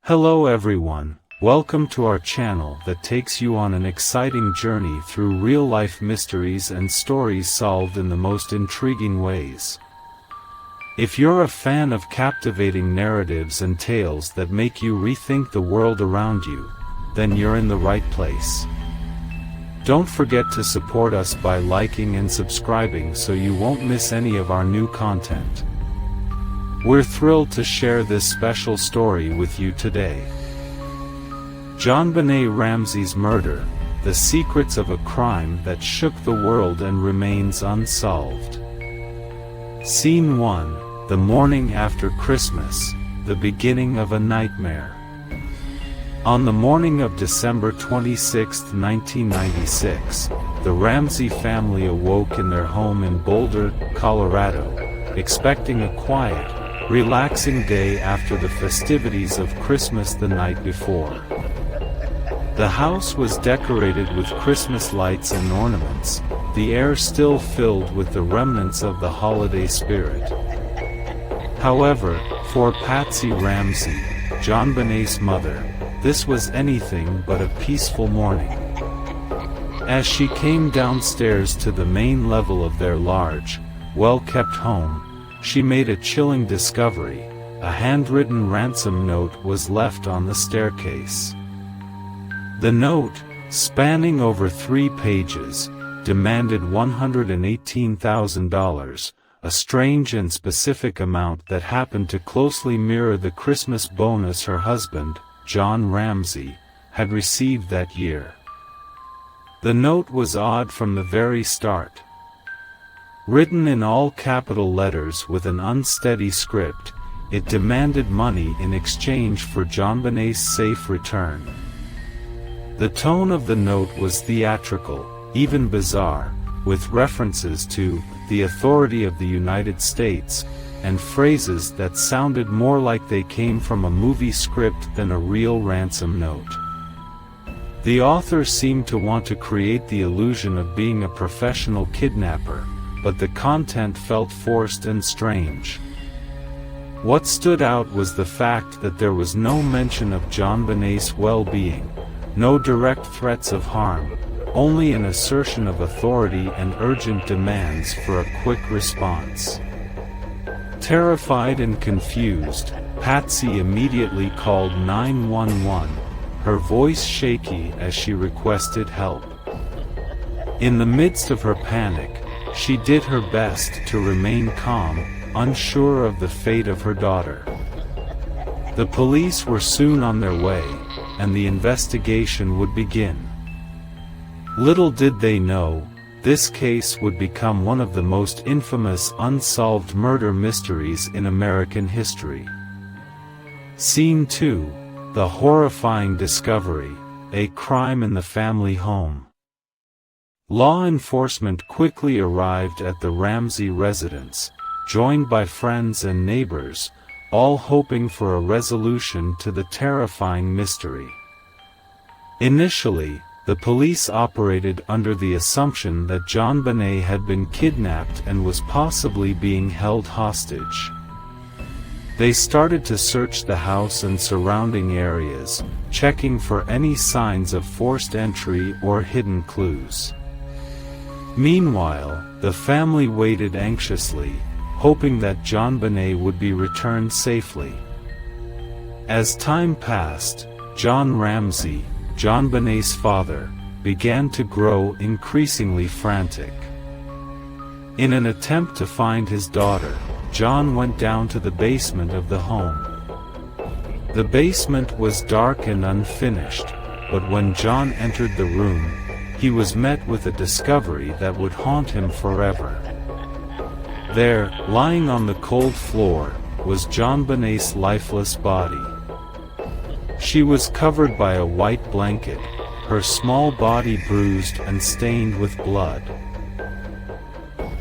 Hello everyone, welcome to our channel that takes you on an exciting journey through real-life mysteries and stories solved in the most intriguing ways. If you're a fan of captivating narratives and tales that make you rethink the world around you, then you're in the right place. Don't forget to support us by liking and subscribing so you won't miss any of our new content. We're thrilled to share this special story with you today. JonBenét Ramsey's murder, the secrets of a crime that shook the world and remains unsolved. Scene 1, the morning after Christmas, the beginning of a nightmare. On the morning of December 26, 1996, the Ramsey family awoke in their home in Boulder, Colorado, expecting a quiet, relaxing day after the festivities of Christmas the night before. The house was decorated with Christmas lights and ornaments, the air still filled with the remnants of the holiday spirit. However, for Patsy Ramsey, JonBenét's mother, this was anything but a peaceful morning. As she came downstairs to the main level of their large, well-kept home, she made a chilling discovery. A handwritten ransom note was left on the staircase. The note, spanning over 3 pages, demanded $118,000, a strange and specific amount that happened to closely mirror the Christmas bonus her husband, John Ramsey, had received that year. The note was odd from the very start. Written in all capital letters with an unsteady script, it demanded money in exchange for JonBenét's safe return. The tone of the note was theatrical, even bizarre, with references to the authority of the United States, and phrases that sounded more like they came from a movie script than a real ransom note. The author seemed to want to create the illusion of being a professional kidnapper, but the content felt forced and strange. What stood out was the fact that there was no mention of JonBenét's well-being, no direct threats of harm, only an assertion of authority and urgent demands for a quick response. Terrified and confused, Patsy immediately called 911, her voice shaky as she requested help. In the midst of her panic, she did her best to remain calm, unsure of the fate of her daughter. The police were soon on their way, and the investigation would begin. Little did they know, this case would become one of the most infamous unsolved murder mysteries in American history. Scene 2, the horrifying discovery, a crime in the family home. Law enforcement quickly arrived at the Ramsey residence, joined by friends and neighbors, all hoping for a resolution to the terrifying mystery. Initially, the police operated under the assumption that JonBenét had been kidnapped and was possibly being held hostage. They started to search the house and surrounding areas, checking for any signs of forced entry or hidden clues. Meanwhile, the family waited anxiously, hoping that JonBenét would be returned safely. As time passed, John Ramsey, JonBenét's father, began to grow increasingly frantic. In an attempt to find his daughter, John went down to the basement of the home. The basement was dark and unfinished, but when John entered the room, he was met with a discovery that would haunt him forever. There, lying on the cold floor, was JonBenét's lifeless body. She was covered by a white blanket, her small body bruised and stained with blood.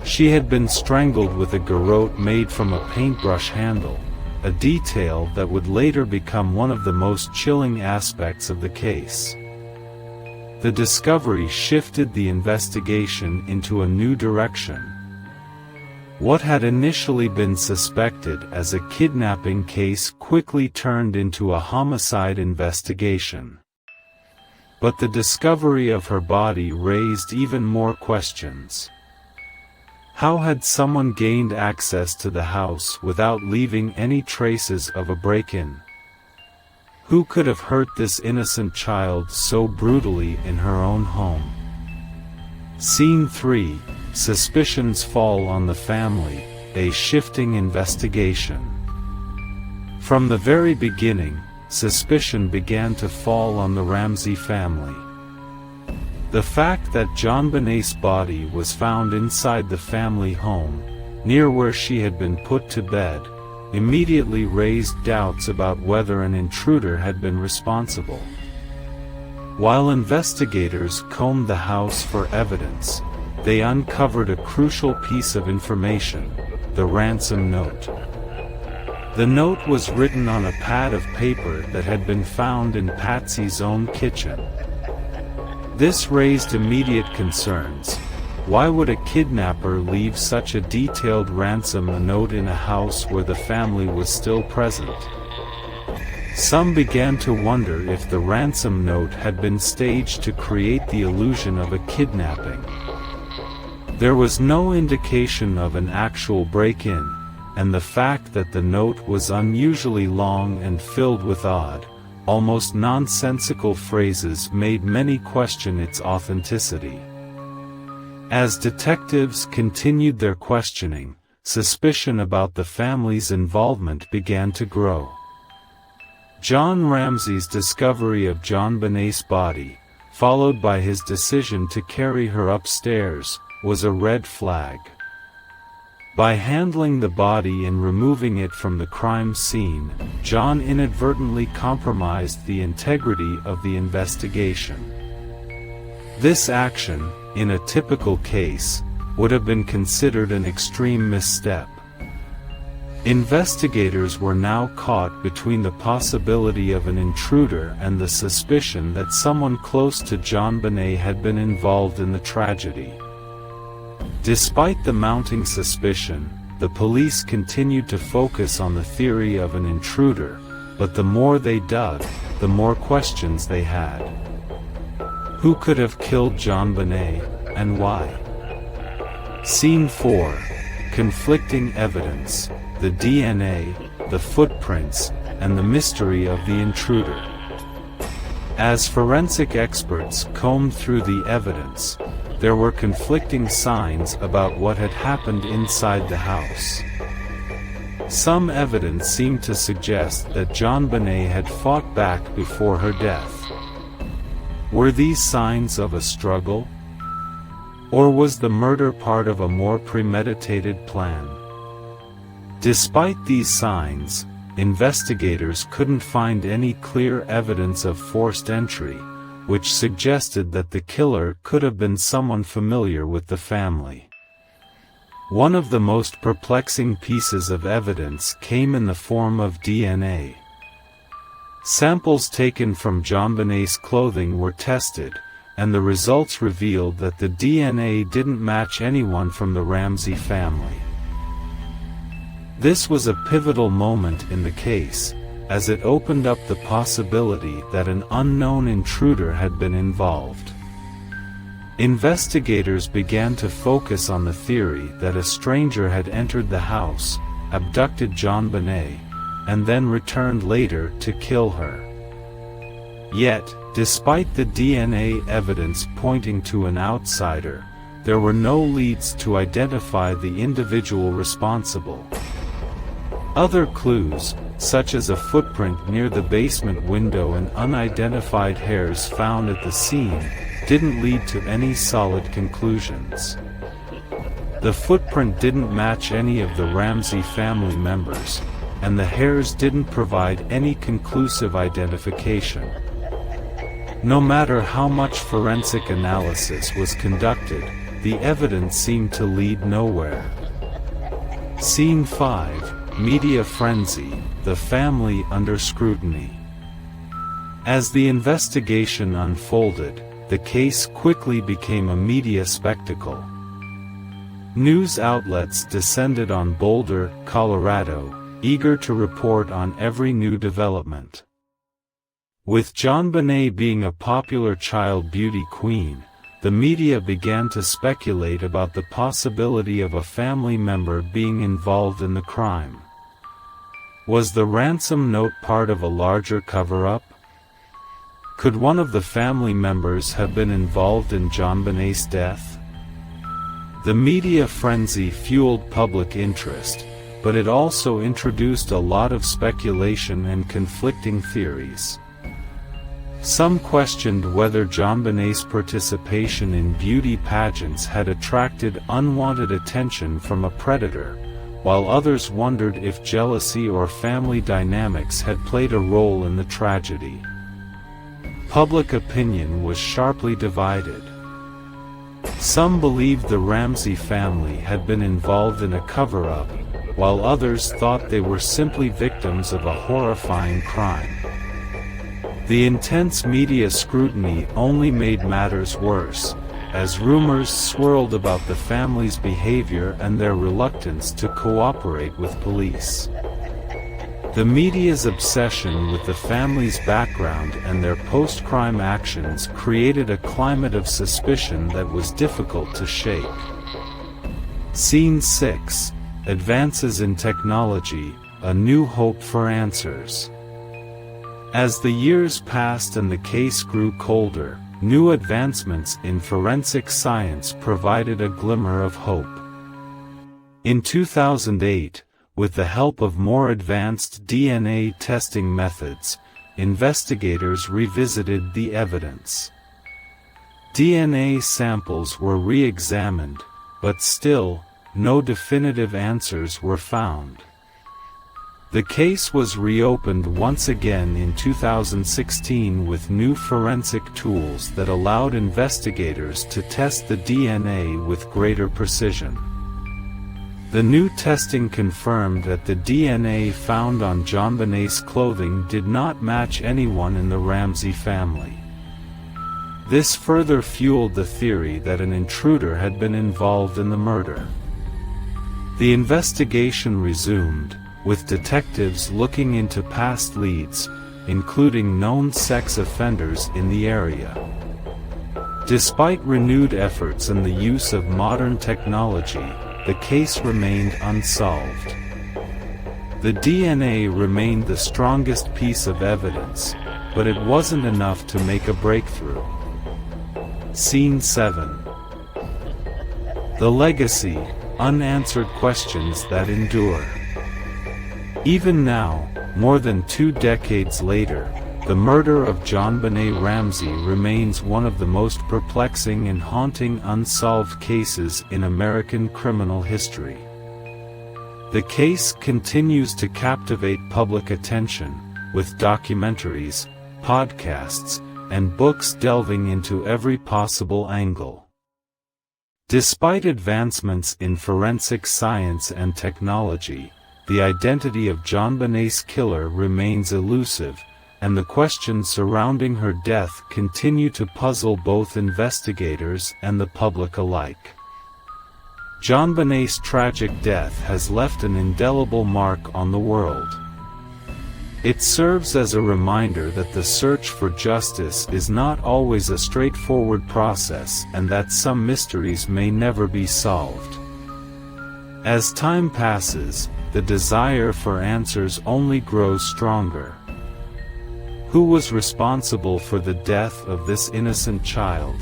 She had been strangled with a garrote made from a paintbrush handle, a detail that would later become one of the most chilling aspects of the case. The discovery shifted the investigation into a new direction. What had initially been suspected as a kidnapping case quickly turned into a homicide investigation. But the discovery of her body raised even more questions. How had someone gained access to the house without leaving any traces of a break-in? Who could have hurt this innocent child so brutally in her own home? Scene 3. Suspicions fall on the family, a shifting investigation. From the very beginning, suspicion began to fall on the Ramsey family. The fact that JonBenét's body was found inside the family home, near where she had been put to bed, immediately raised doubts about whether an intruder had been responsible. While investigators combed the house for evidence, they uncovered a crucial piece of information: the ransom note. The note was written on a pad of paper that had been found in Patsy's own kitchen. This raised immediate concerns. Why would a kidnapper leave such a detailed ransom note in a house where the family was still present? Some began to wonder if the ransom note had been staged to create the illusion of a kidnapping. There was no indication of an actual break-in, and the fact that the note was unusually long and filled with odd, almost nonsensical phrases made many question its authenticity. As detectives continued their questioning, suspicion about the family's involvement began to grow. John Ramsey's discovery of JonBenét's body, followed by his decision to carry her upstairs, was a red flag. By handling the body and removing it from the crime scene, John inadvertently compromised the integrity of the investigation. This action, in a typical case, would have been considered an extreme misstep. Investigators were now caught between the possibility of an intruder and the suspicion that someone close to JonBenét had been involved in the tragedy. Despite the mounting suspicion, the police continued to focus on the theory of an intruder, but the more they dug, the more questions they had. Who could have killed JonBenét, and why? Scene 4. Conflicting evidence, the DNA, the footprints, and the mystery of the intruder. As forensic experts combed through the evidence, there were conflicting signs about what had happened inside the house. Some evidence seemed to suggest that JonBenét had fought back before her death. Were these signs of a struggle? Or was the murder part of a more premeditated plan? Despite these signs, investigators couldn't find any clear evidence of forced entry, which suggested that the killer could have been someone familiar with the family. One of the most perplexing pieces of evidence came in the form of DNA. Samples taken from JonBenét's clothing were tested, and the results revealed that the DNA didn't match anyone from the Ramsey family. This was a pivotal moment in the case, as it opened up the possibility that an unknown intruder had been involved. Investigators began to focus on the theory that a stranger had entered the house, abducted JonBenét, and then returned later to kill her. Yet, despite the DNA evidence pointing to an outsider, there were no leads to identify the individual responsible. Other clues, such as a footprint near the basement window and unidentified hairs found at the scene, didn't lead to any solid conclusions. The footprint didn't match any of the Ramsey family members, and the hairs didn't provide any conclusive identification. No matter how much forensic analysis was conducted, the evidence seemed to lead nowhere. Scene 5. Media frenzy, the family under scrutiny. As the investigation unfolded, the case quickly became a media spectacle. News outlets descended on Boulder, Colorado, eager to report on every new development. With JonBenét being a popular child beauty queen, the media began to speculate about the possibility of a family member being involved in the crime. Was the ransom note part of a larger cover-up? Could one of the family members have been involved in JonBenét's death? The media frenzy fueled public interest, but it also introduced a lot of speculation and conflicting theories. Some questioned whether JonBenét's participation in beauty pageants had attracted unwanted attention from a predator, while others wondered if jealousy or family dynamics had played a role in the tragedy. Public opinion was sharply divided. Some believed the Ramsey family had been involved in a cover-up, while others thought they were simply victims of a horrifying crime. The intense media scrutiny only made matters worse, as rumors swirled about the family's behavior and their reluctance to cooperate with police. The media's obsession with the family's background and their post-crime actions created a climate of suspicion that was difficult to shake. Scene 6: Advances in Technology, A New Hope for Answers. As the years passed and the case grew colder, new advancements in forensic science provided a glimmer of hope. In 2008, with the help of more advanced DNA testing methods, investigators revisited the evidence. DNA samples were re-examined, but still, no definitive answers were found. The case was reopened once again in 2016 with new forensic tools that allowed investigators to test the DNA with greater precision. The new testing confirmed that the DNA found on JonBenét's clothing did not match anyone in the Ramsey family. This further fueled the theory that an intruder had been involved in the murder. The investigation resumed, with detectives looking into past leads, including known sex offenders in the area. Despite renewed efforts and the use of modern technology, the case remained unsolved. The DNA remained the strongest piece of evidence, but it wasn't enough to make a breakthrough. Scene 7: The Legacy, Unanswered Questions That Endure. Even now, more than 2 decades later, the murder of JonBenét Ramsey remains one of the most perplexing and haunting unsolved cases in American criminal history. The case continues to captivate public attention, with documentaries, podcasts, and books delving into every possible angle. Despite advancements in forensic science and technology, the identity of JonBenét's killer remains elusive, and the questions surrounding her death continue to puzzle both investigators and the public alike. JonBenét's tragic death has left an indelible mark on the world. It serves as a reminder that the search for justice is not always a straightforward process and that some mysteries may never be solved. As time passes, the desire for answers only grows stronger. Who was responsible for the death of this innocent child?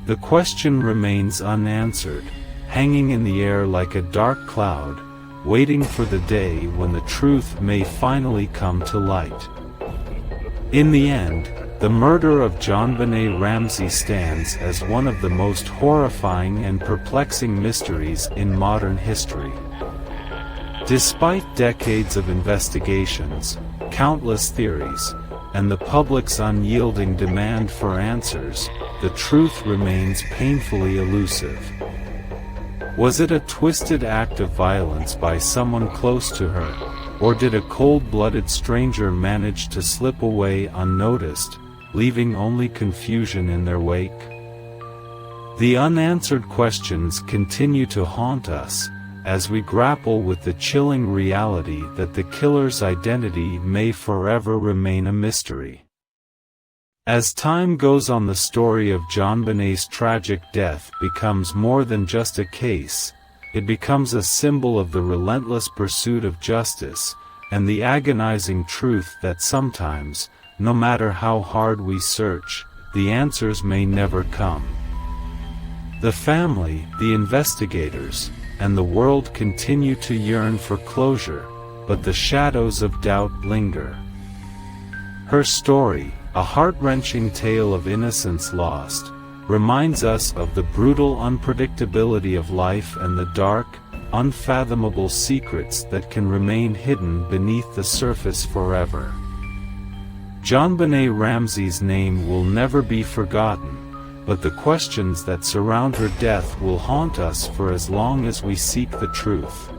The question remains unanswered, hanging in the air like a dark cloud, waiting for the day when the truth may finally come to light. In the end, the murder of JonBenét Ramsey stands as one of the most horrifying and perplexing mysteries in modern history. Despite decades of investigations, countless theories, and the public's unyielding demand for answers, the truth remains painfully elusive. Was it a twisted act of violence by someone close to her, or did a cold-blooded stranger manage to slip away unnoticed, leaving only confusion in their wake? The unanswered questions continue to haunt us, as we grapple with the chilling reality that the killer's identity may forever remain a mystery. As time goes on, the story of JonBenét's tragic death becomes more than just a case. It becomes a symbol of the relentless pursuit of justice, and the agonizing truth that sometimes, no matter how hard we search, the answers may never come. The family, the investigators, and the world continue to yearn for closure, but the shadows of doubt linger. Her story, a heart-wrenching tale of innocence lost, reminds us of the brutal unpredictability of life and the dark, unfathomable secrets that can remain hidden beneath the surface forever. JonBenét Ramsey's name will never be forgotten, but the questions that surround her death will haunt us for as long as we seek the truth.